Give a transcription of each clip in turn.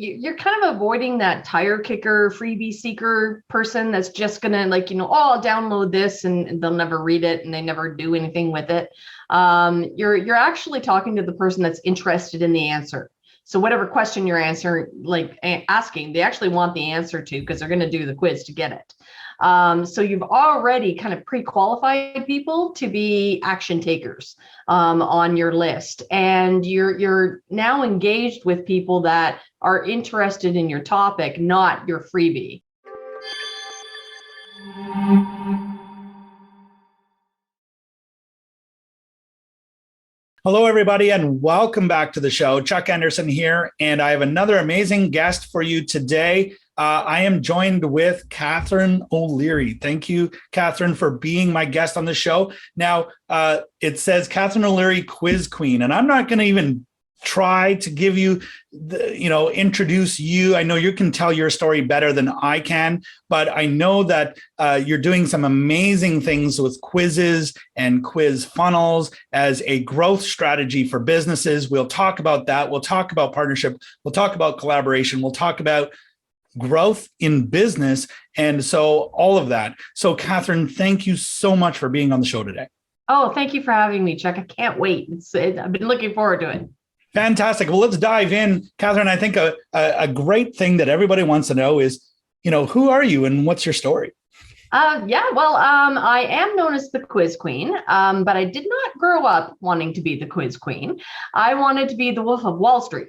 you're kind of avoiding that tire kicker, freebie seeker person that's just gonna oh, I'll download this and they'll never read it and they never do anything with it. You're actually talking to the person that's interested in the answer. So whatever question you're asking, they actually want the answer to, because they're going to do the quiz to get it. So you've already kind of pre-qualified people to be action takers on your list, and you're now engaged with people that are interested in your topic, not your freebie. Hello, everybody, and welcome back to the show. Chuck Anderson here, and I have another amazing guest for you today. I am joined with Catharine O'Leary. Thank you, Catharine, for being my guest on the show. Now, it says Catharine O'Leary, Quiz Queen, and I'm not going to even try to give you, introduce you. I know you can tell your story better than I can, but I know that you're doing some amazing things with quizzes and quiz funnels as a growth strategy for businesses. We'll talk about that. We'll talk about partnership. We'll talk about collaboration. We'll talk about growth in business. And so all of that. So Catharine, thank you so much for being on the show today. Oh, thank you for having me, Chuck. I can't wait. I've been looking forward to it. Fantastic. Well, let's dive in. Catharine, I think a great thing that everybody wants to know is, who are you and what's your story? I am known as the Quiz Queen, but I did not grow up wanting to be the Quiz Queen. I wanted to be the Wolf of Wall Street.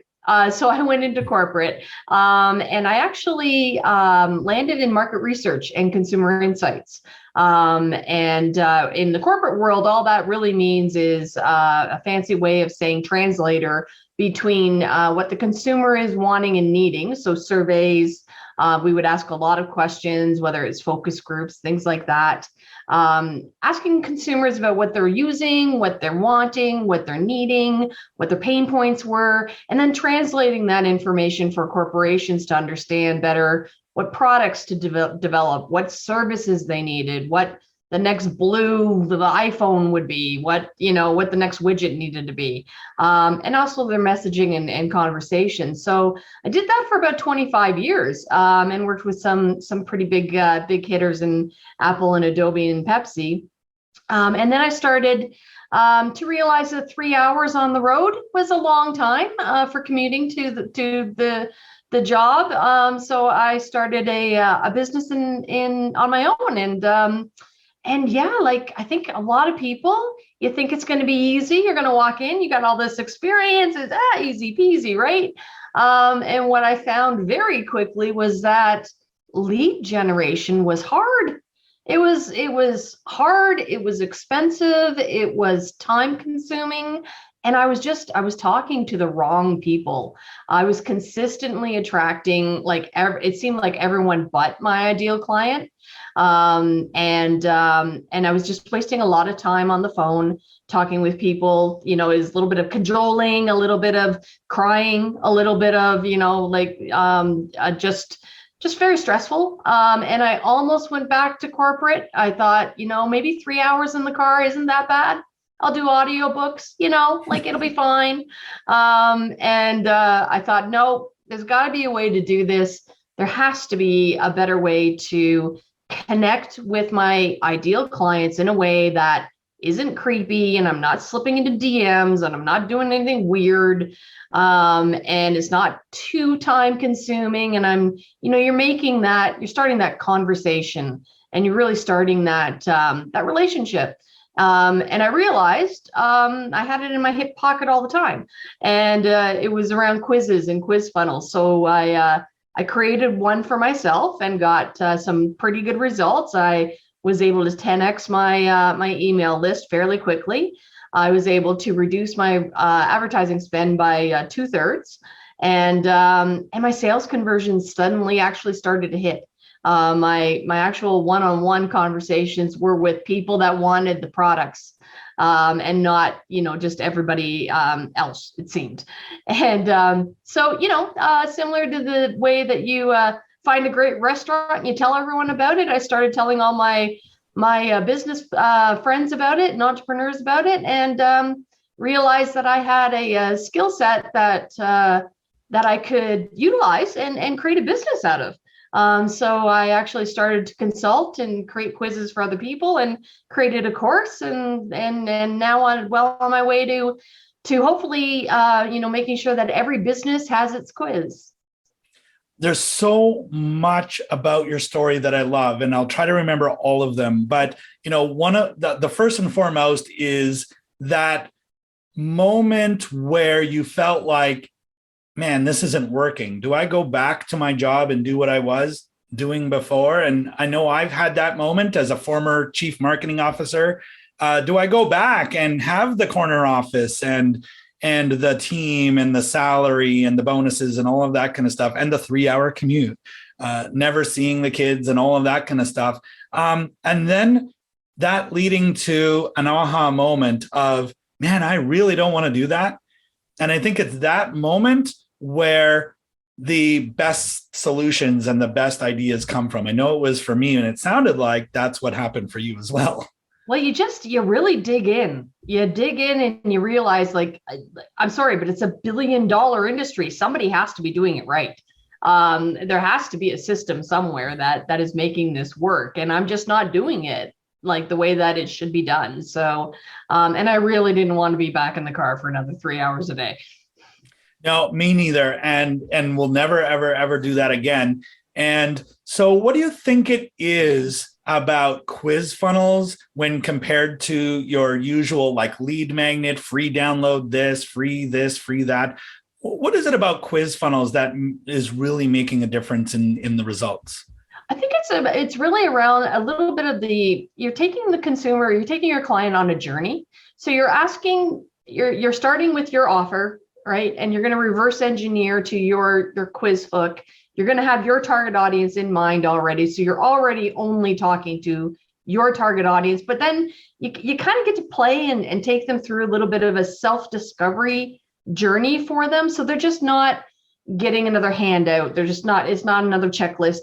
So I went into corporate, and I actually landed in market research and consumer insights. In the corporate world, all that really means is a fancy way of saying translator between what the consumer is wanting and needing. So surveys, we would ask a lot of questions, whether it's focus groups, things like that. Asking consumers about what they're using, what they're wanting, what they're needing, what their pain points were, and then translating that information for corporations to understand better what products to develop, what services they needed, what the next the iPhone would be, what the next widget needed to be, and also their messaging and conversation. So I did that for about 25 years, and worked with some pretty big hitters in Apple and Adobe and Pepsi. And then I started to realize that 3 hours on the road was a long time for commuting to the job. So I started a business on my own, and yeah, I think a lot of people, you think it's going to be easy. You're going to walk in, you got all this experience, it's easy peasy, right? And what I found very quickly was that lead generation was hard. It was hard. It was expensive. It was time consuming. And I was talking to the wrong people. I was consistently attracting it seemed like everyone but my ideal client. And I was just wasting a lot of time on the phone talking with people. Is a little bit of cajoling, a little bit of crying, a little bit of just very stressful. And I almost went back to corporate. I thought, maybe 3 hours in the car isn't that bad. I'll do audiobooks, it'll be fine. I thought, no, there's got to be a way to do this. There has to be a better way to connect with my ideal clients in a way that isn't creepy, and I'm not slipping into DMs, and I'm not doing anything weird. And it's not too time consuming. And you're starting that conversation, and you're really starting that relationship. And I realized I had it in my hip pocket all the time, and it was around quizzes and quiz funnels. So I created one for myself and got some pretty good results. I was able to 10x my email list fairly quickly. I was able to reduce my advertising spend by 2/3, and my sales conversions suddenly actually started to hit. My actual one-on-one conversations were with people that wanted the products, and not just everybody else, it seemed. And similar to the way that you find a great restaurant and you tell everyone about it, I started telling all my business friends about it and entrepreneurs about it, and realized that I had a skill set that that I could utilize and create a business out of. So I actually started to consult and create quizzes for other people and created a course, and now I'm well on my way to hopefully making sure that every business has its quiz. There's so much about your story that I love, and I'll try to remember all of them. But one of the first and foremost is that moment where you felt like, man, this isn't working. Do I go back to my job and do what I was doing before? And I know I've had that moment as a former chief marketing officer. Do I go back and have the corner office and the team and the salary and the bonuses and all of that kind of stuff, and the 3-hour commute, never seeing the kids and all of that kind of stuff? And then that leading to an aha moment of, man, I really don't want to do that. And I think it's that moment where the best solutions and the best ideas come from. I know it was for me, and it sounded like that's what happened for you as well. Well, you really dig in. You dig in and you realize, like, I'm sorry, but it's $1 billion industry. Somebody has to be doing it right. There has to be a system somewhere that is making this work, and I'm just not doing it like the way that it should be done. So, and I really didn't want to be back in the car for another 3 hours a day. No, me neither. And we'll never, ever, ever do that again. And so what do you think it is about quiz funnels when compared to your usual, like, lead magnet, free download this, free that? What is it about quiz funnels that is really making a difference in the results? I think it's really around a little bit of you're taking the consumer, you're taking your client on a journey. So you're starting with your offer, right? And you're going to reverse engineer to your quiz hook. You're going to have your target audience in mind already. So you're already only talking to your target audience, but then you kind of get to play and take them through a little bit of a self-discovery journey for them. So they're just not getting another handout. They're just not, it's not another checklist,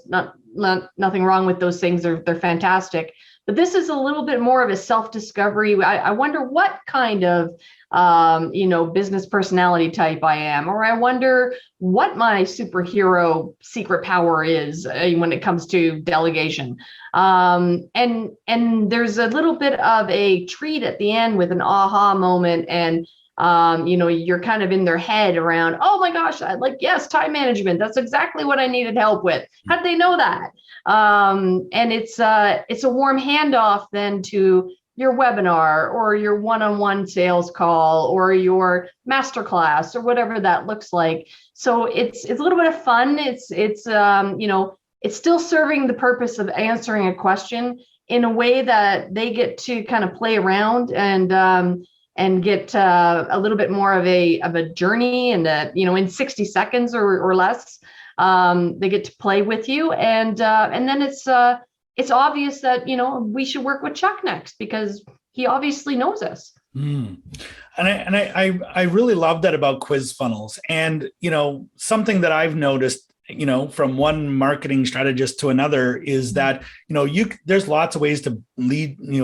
nothing wrong with those things. They're fantastic. But this is a little bit more of a self-discovery. I wonder what kind of business personality type I am, or I wonder what my superhero secret power is when it comes to delegation. And there's a little bit of a treat at the end with an aha moment, and you're kind of in their head around, oh my gosh, yes, time management. That's exactly what I needed help with. How'd they know that? And it's a warm handoff then to your webinar or your one-on-one sales call or your masterclass or whatever that looks like. So it's a little bit of fun. It's still serving the purpose of answering a question in a way that they get to kind of play around and get a little bit more of a journey, and in 60 seconds or less, they get to play with you, and then it's obvious that we should work with Chuck next because he obviously knows us. And I really love that about quiz funnels, and something that I've noticed from one marketing strategist to another is that, there's lots of ways to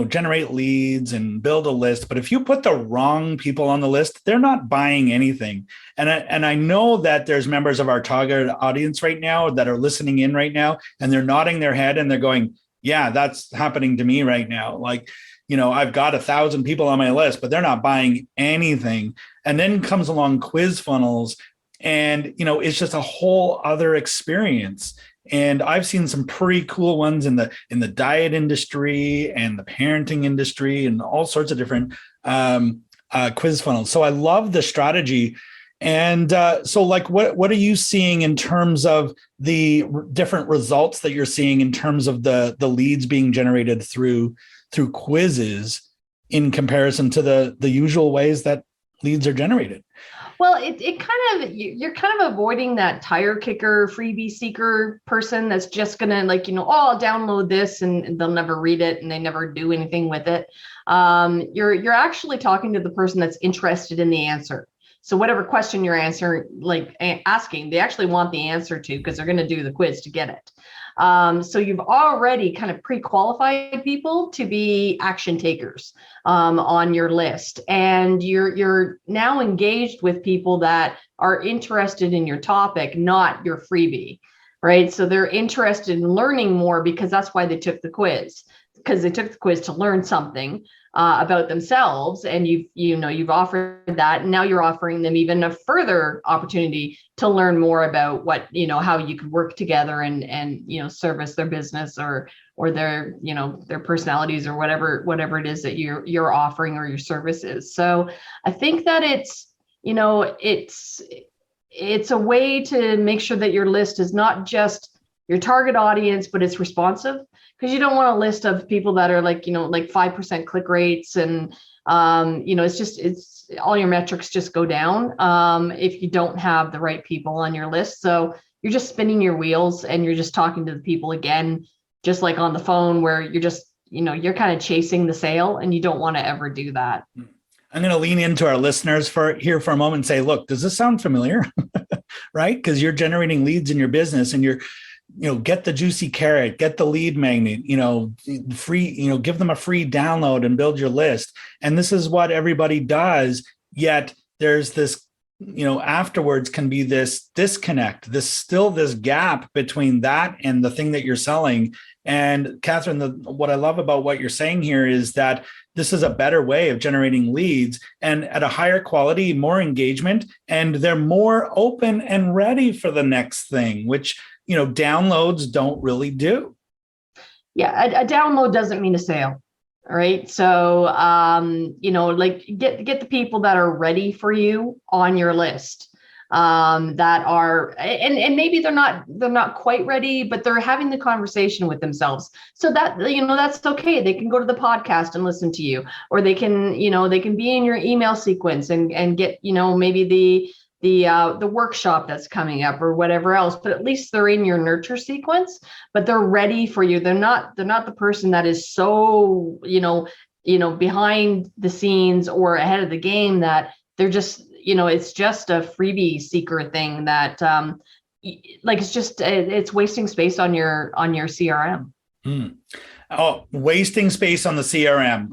generate leads and build a list. But if you put the wrong people on the list, they're not buying anything. And I know that there's members of our target audience right now that are listening in right now, and they're nodding their head and they're going, yeah, that's happening to me right now. Like, I've got 1,000 people on my list, but they're not buying anything. And then comes along quiz funnels, and it's just a whole other experience. And I've seen some pretty cool ones in the diet industry and the parenting industry and all sorts of different quiz funnels. So I love the strategy. And so, like, what are you seeing in terms of the different results that you're seeing in terms of the leads being generated through quizzes in comparison to the usual ways that leads are generated? Well, you're kind of avoiding that tire kicker, freebie seeker person that's just gonna I'll download this and they'll never read it and they never do anything with it. You're actually talking to the person that's interested in the answer. So whatever question you're asking, they actually want the answer to, because they're going to do the quiz to get it. So you've already kind of pre-qualified people to be action takers on your list, and you're now engaged with people that are interested in your topic, not your freebie, right? So they're interested in learning more because that's why they took the quiz, because they took the quiz to learn something about themselves, and you've offered that, and now you're offering them even a further opportunity to learn more about what, how you could work together and service their business or their their personalities or whatever it is that you're offering or your service is. So I think that it's a way to make sure that your list is not just your target audience, but it's responsive, because you don't want a list of people that are like 5% click rates, and it's all your metrics just go down if you don't have the right people on your list. So you're just spinning your wheels, and you're just talking to the people again, just like on the phone, where you're just you're kind of chasing the sale, and you don't want to ever do that. I'm going to lean into our listeners for a moment and say, look, does this sound familiar? Right? Because you're generating leads in your business, and you're get the juicy carrot, get the lead magnet, free, give them a free download and build your list. And this is what everybody does. Yet there's this, afterwards can be this disconnect, this gap between that and the thing that you're selling. And Catharine, what I love about what you're saying here is that this is a better way of generating leads, and at a higher quality, more engagement, and they're more open and ready for the next thing, which downloads don't really do. Yeah, a download doesn't mean a sale. All right. So, get the people that are ready for you on your list, that are, and maybe they're not quite ready, but they're having the conversation with themselves. So that, that's okay. They can go to the podcast and listen to you, or they can be in your email sequence and get, maybe the workshop that's coming up or whatever else, but at least they're in your nurture sequence, but they're ready for you. They're not the person that is so, behind the scenes or ahead of the game, that they're just, it's just a freebie seeker thing that, it's wasting space on your CRM. Oh, wasting space on the CRM.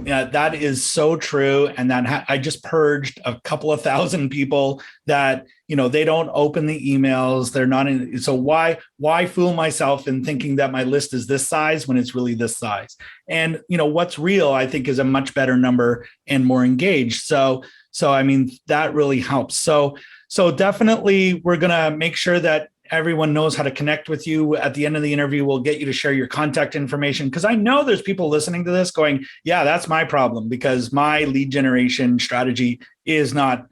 Yeah, that is so true. And that I just purged a couple of thousand people that, they don't open the emails. They're not in. So why fool myself in thinking that my list is this size when it's really this size? And, what's real, I think, is a much better number and more engaged. So, I mean, that really helps. So definitely we're going to make sure that everyone knows how to connect with you. At the end of the interview, we'll get you to share your contact information, because I know there's people listening to this going, yeah, that's my problem, because my lead generation strategy is not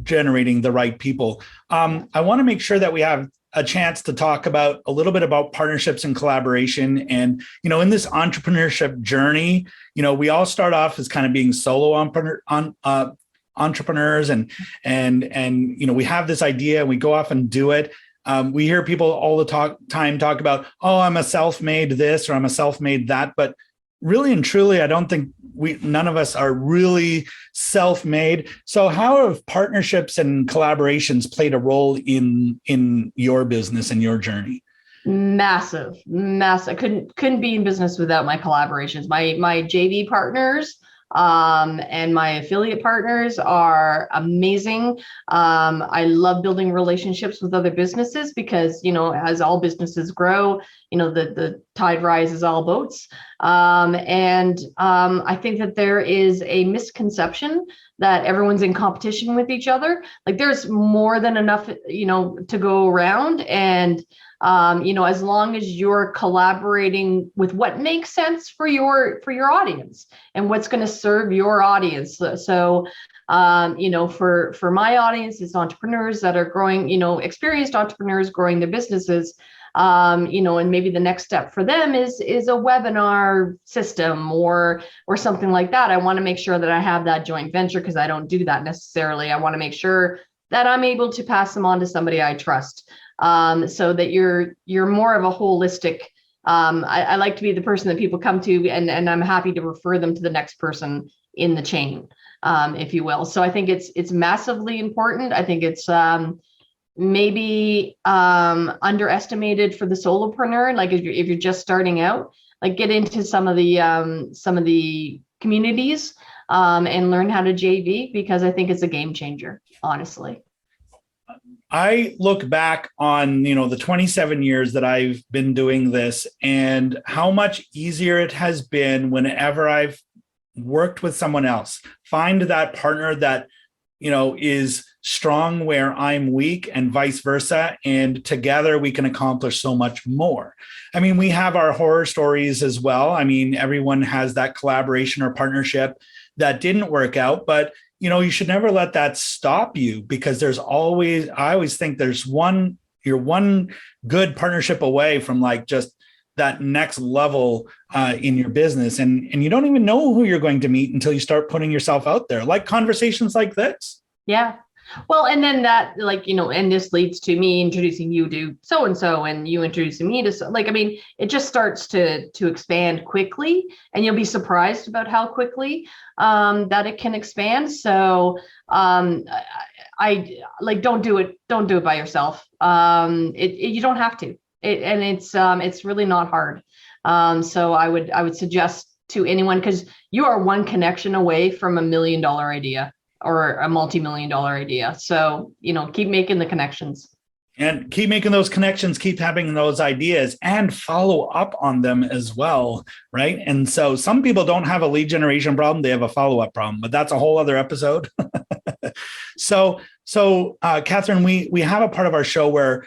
generating the right people. I want to make sure that we have a chance to talk about a little bit about partnerships and collaboration. And, in this entrepreneurship journey, we all start off as kind of being solo entrepreneurs, and we have this idea and we go off and do it. We hear people all the time talk about, oh, I'm a self-made this or I'm a self-made that. But really and truly, I don't think none of us are really self-made. So how have partnerships and collaborations played a role in your business and your journey? Massive. I couldn't be in business without my collaborations. My JV partners and my affiliate partners are amazing. I love building relationships with other businesses because, as all businesses grow, the tide rises all boats. I think that there is a misconception that everyone's in competition with each other. Like, there's more than enough, to go around. And as long as you're collaborating with what makes sense for your audience and what's going to serve your audience. So, for my audience, it's entrepreneurs that are growing, experienced entrepreneurs growing their businesses. And maybe the next step for them is a webinar system or something like that. I want to make sure that I have that joint venture, because I don't do that necessarily. I want to make sure that I'm able to pass them on to somebody I trust. So that you're more of a holistic. I like to be the person that people come to, and I'm happy to refer them to the next person in the chain. if you will. So I think it's massively important. I think it's maybe underestimated for the solopreneur. Like if you're just starting out, like get into some of the communities and learn how to JV, because I think it's a game changer, honestly. I look back on, the 27 years that I've been doing this and how much easier it has been whenever I've worked with someone else. Find that partner that, is strong where I'm weak and vice versa. And together we can accomplish so much more. I mean, we have our horror stories as well. I mean, everyone has that collaboration or partnership that didn't work out, but you should never let that stop you, because I always think you're one good partnership away from like just that next level in your business. And you don't even know who you're going to meet until you start putting yourself out there, like conversations like this. Yeah. Well, and then that, and this leads to me introducing you to so-and-so and you introducing me to, it just starts to expand quickly, and you'll be surprised about how quickly that it can expand. So I don't do it by yourself. You don't have to, it's really not hard. So I would suggest to anyone, because you are one connection away from $1 million idea or a multi-million-dollar idea. So, keep making the connections. And keep making those connections, keep having those ideas, and follow up on them as well, right? And so some people don't have a lead generation problem, they have a follow-up problem, but that's a whole other episode. So Catharine, we have a part of our show where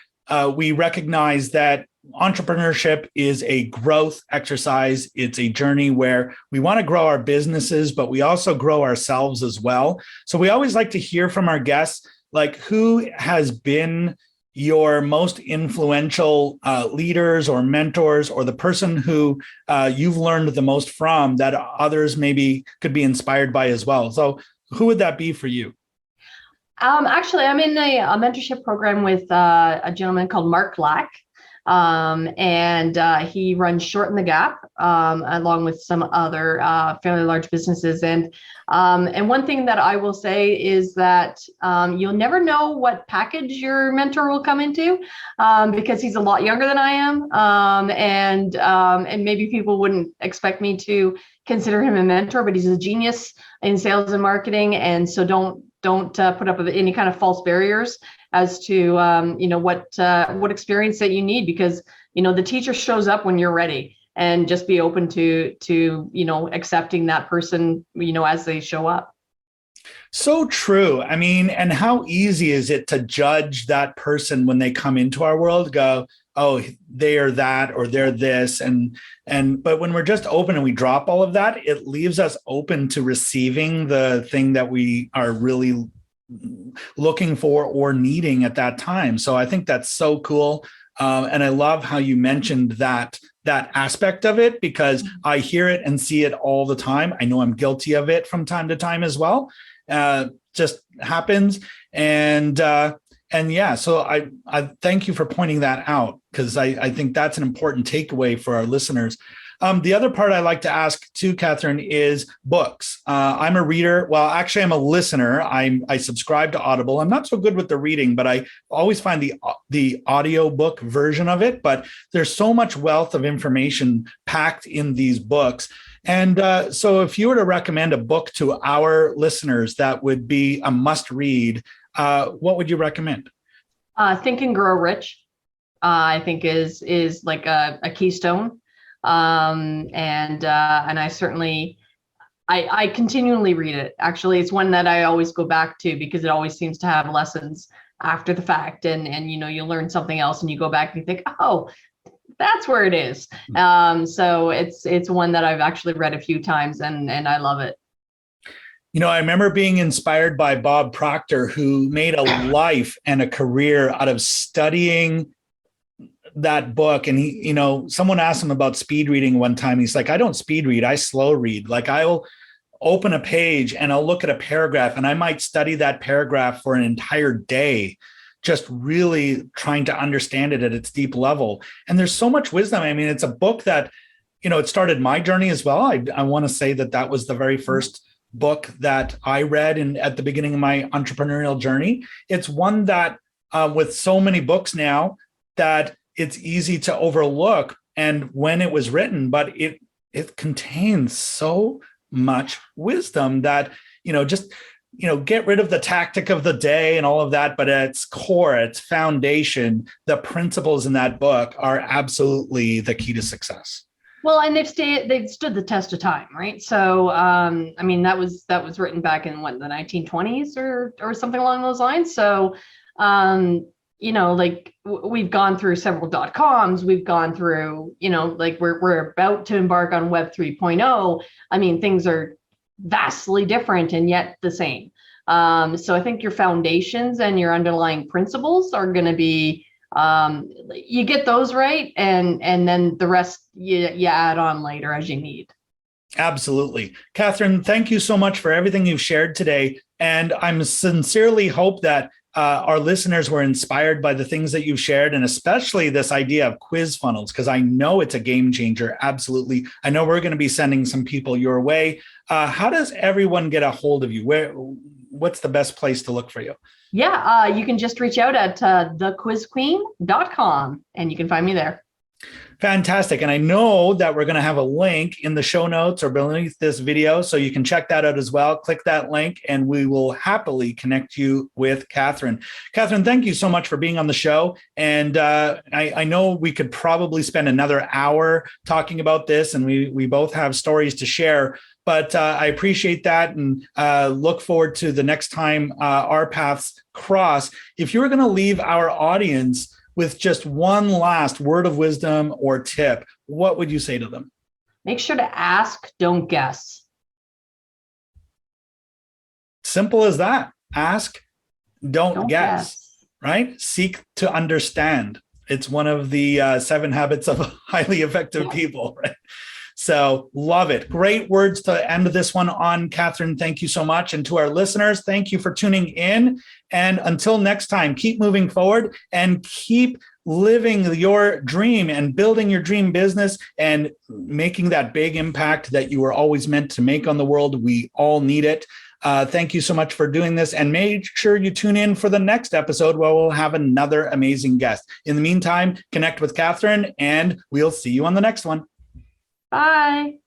we recognize that entrepreneurship is a growth exercise. It's a journey where we want to grow our businesses, but we also grow ourselves as well. So we always like to hear from our guests, like who has been your most influential leaders or mentors, or the person who you've learned the most from that others maybe could be inspired by as well. So who would that be for you? Actually, I'm in a mentorship program with a gentleman called Mark Black. And he runs Shorten the Gap, along with some other fairly large businesses. And one thing that I will say is that you'll never know what package your mentor will come into, because he's a lot younger than I am. And maybe people wouldn't expect me to consider him a mentor, but he's a genius in sales and marketing. And so don't put up with any kind of false barriers as to what experience that you need, because the teacher shows up when you're ready, and just be open to accepting that person as they show up. So true. I mean, and how easy is it to judge that person when they come into our world, go, oh, they are that, or they're this. But when we're just open and we drop all of that, it leaves us open to receiving the thing that we are really looking for or needing at that time. So I think that's so cool. And I love how you mentioned that aspect of it, because I hear it and see it all the time. I know I'm guilty of it from time to time as well. Just happens. And yeah, so I thank you for pointing that out, because I think that's an important takeaway for our listeners. The other part I like to ask too, Catharine, is books. I'm a reader. Well, actually, I'm a listener. I subscribe to Audible. I'm not so good with the reading, but I always find the audiobook version of it. But there's so much wealth of information packed in these books. And so if you were to recommend a book to our listeners that would be a must read, what would you recommend? Think and Grow Rich, I think is like a keystone. And I certainly, I continually read it. Actually, it's one that I always go back to, because it always seems to have lessons after the fact, and you learn something else and you go back and you think, oh, that's where it is. So it's one that I've actually read a few times, and I love it. I remember being inspired by Bob Proctor, who made a life and a career out of studying that book. And he, someone asked him about speed reading one time. He's like, I don't speed read, I slow read. Like, I'll open a page and I'll look at a paragraph, and I might study that paragraph for an entire day, just really trying to understand it at its deep level. And there's so much wisdom. I mean, it's a book that, it started my journey as well. I want to say that was the very first book that I read at the beginning of my entrepreneurial journey. It's one that with so many books now that it's easy to overlook and when it was written, but it contains so much wisdom that, just get rid of the tactic of the day and all of that, but at its core, its foundation, the principles in that book are absolutely the key to success. Well, and they've stood the test of time, right? So, that was written back in the 1920s or something along those lines. So, we've gone through several .coms, we've gone through, we're about to embark on Web 3.0. Things are vastly different and yet the same. So I think your foundations and your underlying principles are going to be, you get those right, and then the rest you add on later as you need. Absolutely. Catharine, thank you so much for everything you've shared today. And I'm sincerely hope that our listeners were inspired by the things that you've shared, and especially this idea of quiz funnels, because I know it's a game changer. Absolutely. I know we're going to be sending some people your way. How does everyone get a hold of you? What's the best place to look for you? Yeah, you can just reach out at thequizqueen.com and you can find me there. Fantastic. And I know that we're going to have a link in the show notes or beneath this video, so you can check that out as well. Click that link and we will happily connect you with Catharine. Catharine, thank you so much for being on the show. And I know we could probably spend another hour talking about this, and we both have stories to share. But I appreciate that and look forward to the next time our paths cross. If you were going to leave our audience with just one last word of wisdom or tip, what would you say to them? Make sure to ask, don't guess. Simple as that. Ask, don't guess, right? Seek to understand. It's one of the 7 habits of highly effective people, right? So love it. Great words to end this one on, Catharine. Thank you so much. And to our listeners, thank you for tuning in. And until next time, keep moving forward and keep living your dream and building your dream business and making that big impact that you were always meant to make on the world. We all need it. Thank you so much for doing this, and make sure you tune in for the next episode where we'll have another amazing guest. In the meantime, connect with Catharine and we'll see you on the next one. Bye.